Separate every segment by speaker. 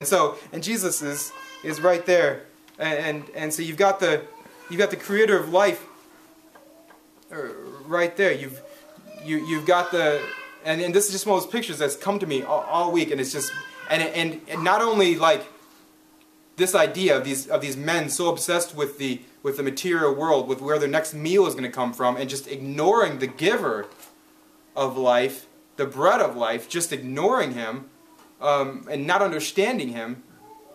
Speaker 1: And Jesus is right there, and so you've got the creator of life right there. You've got the and this is just one of those pictures that's come to me all week, and it's just and not only like this idea of these men so obsessed with the material world, with where their next meal is going to come from, and just ignoring the giver of life, the bread of life, just ignoring him. And not understanding him,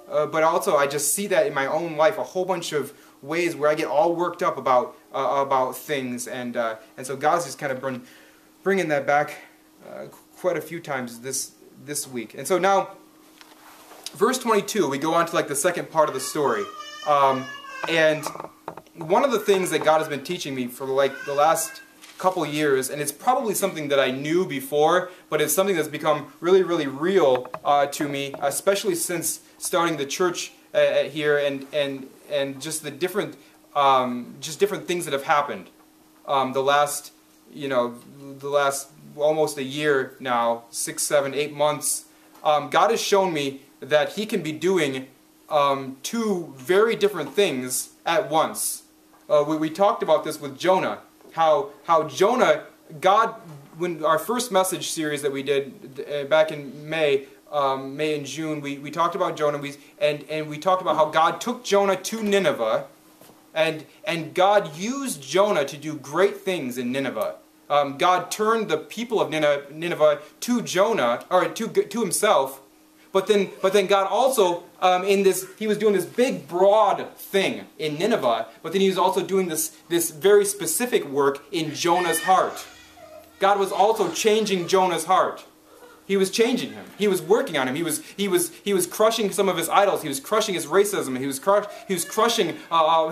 Speaker 1: but also I just see that in my own life, a whole bunch of ways where I get all worked up about things, and so God's just kind of bringing that back quite a few times this week. And so now, verse 22, we go on to like the second part of the story, and one of the things that God has been teaching me for like the last couple years, and it's probably something that I knew before, but it's something that's become really, really real to me, especially since starting the church here, and just the different things that have happened the last almost a year now, 6, 7, 8 months. God has shown me that He can be doing two very different things at once. We talked about this with Jonah. How Jonah, God, when our first message series that we did back in May and June, we talked about Jonah, and we talked about how God took Jonah to Nineveh, and God used Jonah to do great things in Nineveh. God turned the people of Nineveh to Jonah, or to Himself. But then God also, He was doing this big, broad thing in Nineveh, but then He was also doing this very specific work in Jonah's heart. God was also changing Jonah's heart. He was changing him. He was working on him. He was crushing some of his idols. He was crushing his racism. He was crushing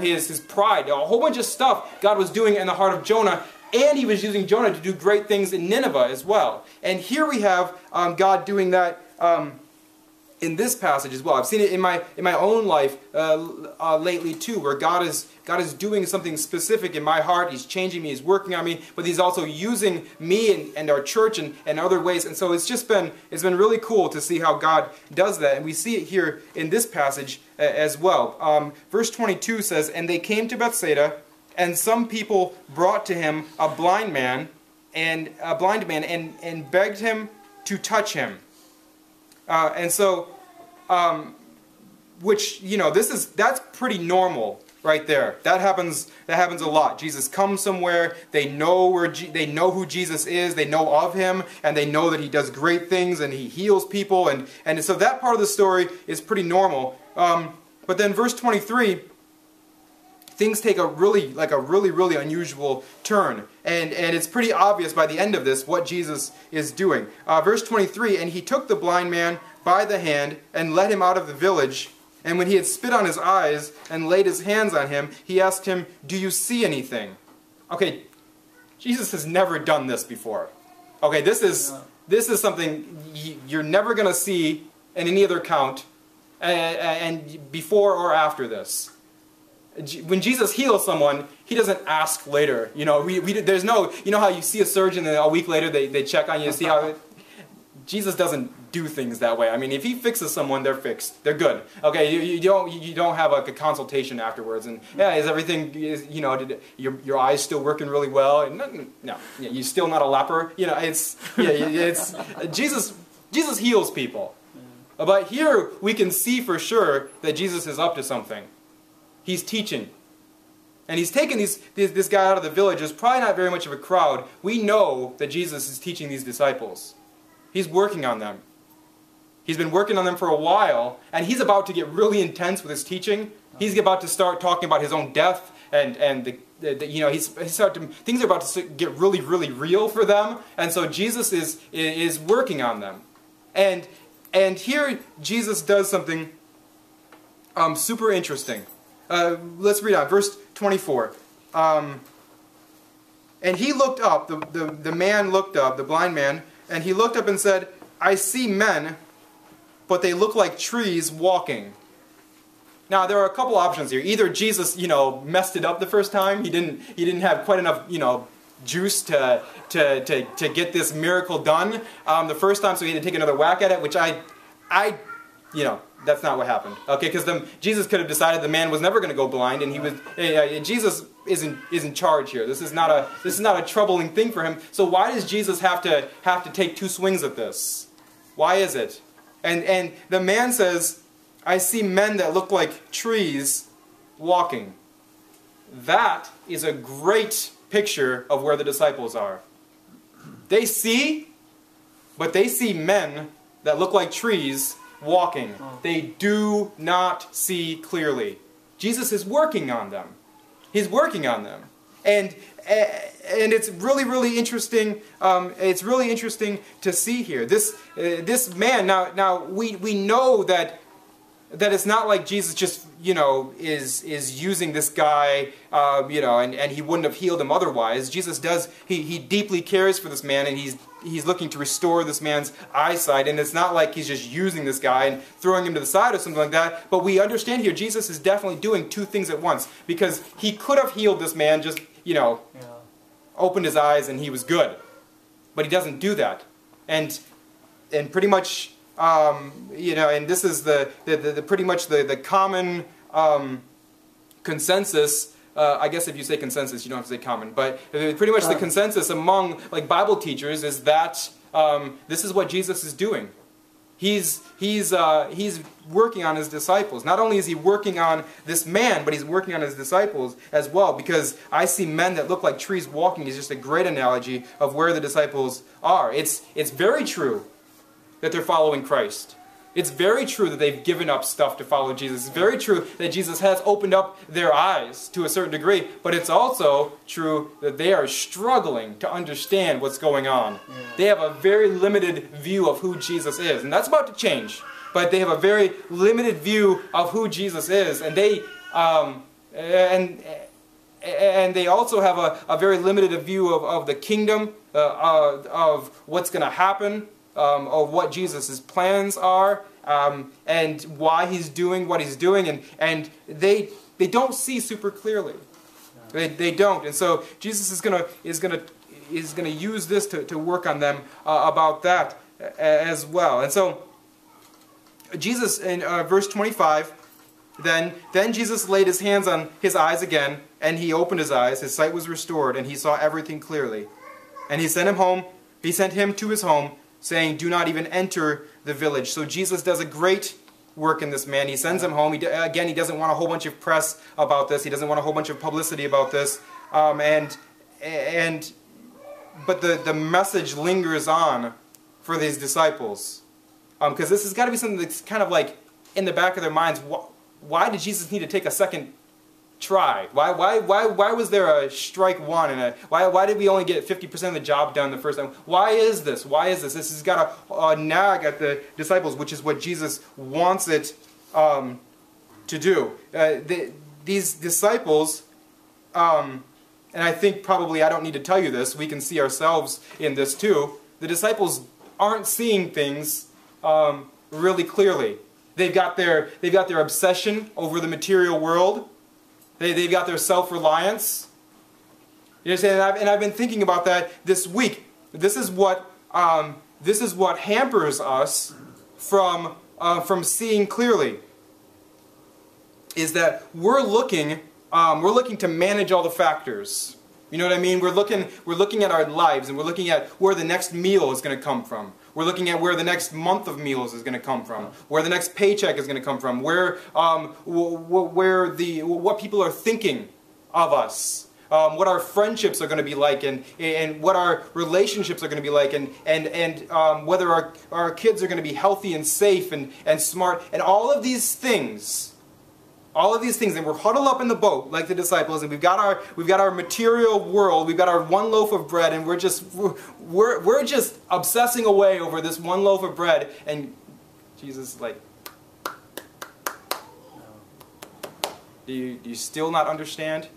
Speaker 1: his pride. A whole bunch of stuff God was doing in the heart of Jonah, and He was using Jonah to do great things in Nineveh as well. And here we have God doing that. In this passage as well. I've seen it in my own life lately too, where God is doing something specific in my heart. He's changing me, He's working on me, but He's also using me and our church and other ways. And so it's been really cool to see how God does that. And we see it here in this passage as well. Verse 22 says, "And they came to Bethsaida, and some people brought to Him a blind man and begged Him to touch Him." Which, that's pretty normal right there. That happens a lot. Jesus comes somewhere, they know who Jesus is, they know of Him, and they know that He does great things and He heals people, and so that part of the story is pretty normal. But then verse 23, things take a really unusual turn, and it's pretty obvious by the end of this what Jesus is doing. Verse 23, "And He took the blind man by the hand and led him out of the village, and when He had spit on his eyes and laid His hands on him, He asked him, 'Do you see anything?'" Okay, Jesus has never done this before. Okay, this is something you're never going to see in any other account, and before or after this. When Jesus heals someone, He doesn't ask later. There's no, how you see a surgeon and a week later they check on you to see how. Jesus doesn't do things that way. I mean, if He fixes someone, they're fixed. They're good. Okay, you don't have like a consultation afterwards, and is everything did your eyes still working really well? And no, you're still not a leper. It's Jesus heals people, but here we can see for sure that Jesus is up to something. He's teaching. And He's taken this guy out of the village. There's probably not very much of a crowd. We know that Jesus is teaching these disciples. He's working on them. He's been working on them for a while, and He's about to get really intense with His teaching. He's about to start talking about His own death, and things are about to get really, really real for them. And so Jesus is working on them. And here Jesus does something super interesting. Let's read on, verse 24. "And he looked up, the man looked up, the blind man, and he looked up and said, 'I see men, but they look like trees walking.'" Now there are a couple options here. Either Jesus, messed it up the first time. He didn't have quite enough, juice to get this miracle done the first time, so He had to take another whack at it, which I you know, that's not what happened. Okay, because Jesus could have decided the man was never going to go blind, and he was Jesus isn't in charge here. This is not a troubling thing for him. So why does Jesus have to take two swings at this? Why is it? And the man says, "I see men that look like trees walking." That is a great picture of where the disciples are. They see, but they see men that look like trees walking. They do not see clearly. Jesus is working on them. He's working on them. And it's really interesting. It's really interesting to see here. This man, now we know that it's not like Jesus just, you know, is using this guy, you know, and he wouldn't have healed him otherwise. Jesus does, he deeply cares for this man, and he's looking to restore this man's eyesight, and it's not like he's just using this guy and throwing him to the side or something like that. But we understand here Jesus is definitely doing two things at once, because he could have healed this man, just, you know, opened his eyes and he was good. But he doesn't do that. And pretty much, you know, and this is pretty much the common consensus. I guess if you say consensus, you don't have to say common, but pretty much the consensus among like Bible teachers is that this is what Jesus is doing. He's working on his disciples. Not only is he working on this man, but he's working on his disciples as well. Because I see men that look like trees walking is just a great analogy of where the disciples are. It's very true that they're following Christ. It's very true that they've given up stuff to follow Jesus. It's very true that Jesus has opened up their eyes to a certain degree, but it's also true that they are struggling to understand what's going on. Yeah. They have a very limited view of who Jesus is, and that's about to change. But they have a very limited view of who Jesus is, and they they also have a very limited view of the kingdom, of what's going to happen. Of what Jesus' plans are, and why he's doing what he's doing, and they don't see super clearly. They don't, and so Jesus is gonna use this to work on them about that as well. And so Jesus in verse 25, then Jesus laid his hands on his eyes again, and he opened his eyes. His sight was restored, and he saw everything clearly. And he sent him home. He sent him to his home, saying, "Do not even enter the village." So Jesus does a great work in this man. He sends him home. Again, he doesn't want a whole bunch of press about this. He doesn't want a whole bunch of publicity about this. But the message lingers on for these disciples. Because this has got to be something that's kind of like in the back of their minds. Why did Jesus need to take a second try? Why was there a strike one, and why did we only get 50% of the job done the first time? Why is this? Why is this? This has got a nag at the disciples, which is what Jesus wants it to do. These disciples, and I think probably I don't need to tell you this, we can see ourselves in this too. The disciples aren't seeing things really clearly. They've got their obsession over the material world. They've got their self-reliance. You understand? And I've been thinking about that this week. This is what hampers us from seeing clearly. Is that we're looking to manage all the factors. You know what I mean? We're looking at our lives, and we're looking at where the next meal is going to come from. We're looking at where the next month of meals is going to come from, where the next paycheck is going to come from, what people are thinking of us, what our friendships are going to be like, and what our relationships are going to be like, and whether our kids are going to be healthy and safe and smart, and all of these things. All of these things, and we're huddled up in the boat like the disciples, and we've got our material world, we've got our one loaf of bread, and we're just obsessing away over this one loaf of bread. And Jesus is like, do you still not understand?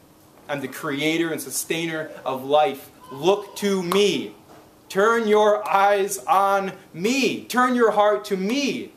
Speaker 1: I'm the creator and sustainer of life. Look to me. Turn your eyes on me. Turn your heart to me.